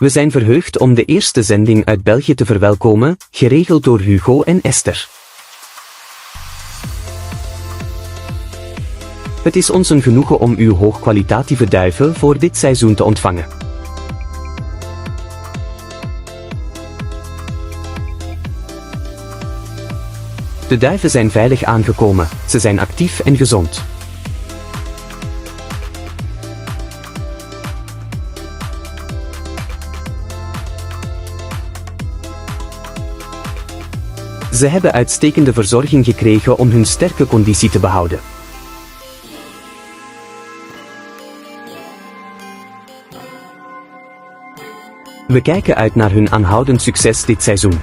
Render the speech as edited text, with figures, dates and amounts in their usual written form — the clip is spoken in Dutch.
We zijn verheugd om de eerste zending uit België te verwelkomen, geregeld door Hugo en Esther. Het is ons een genoegen om uw hoogkwalitatieve duiven voor dit seizoen te ontvangen. De duiven zijn veilig aangekomen, ze zijn actief en gezond. Ze hebben uitstekende verzorging gekregen om hun sterke conditie te behouden. We kijken uit naar hun aanhoudend succes dit seizoen.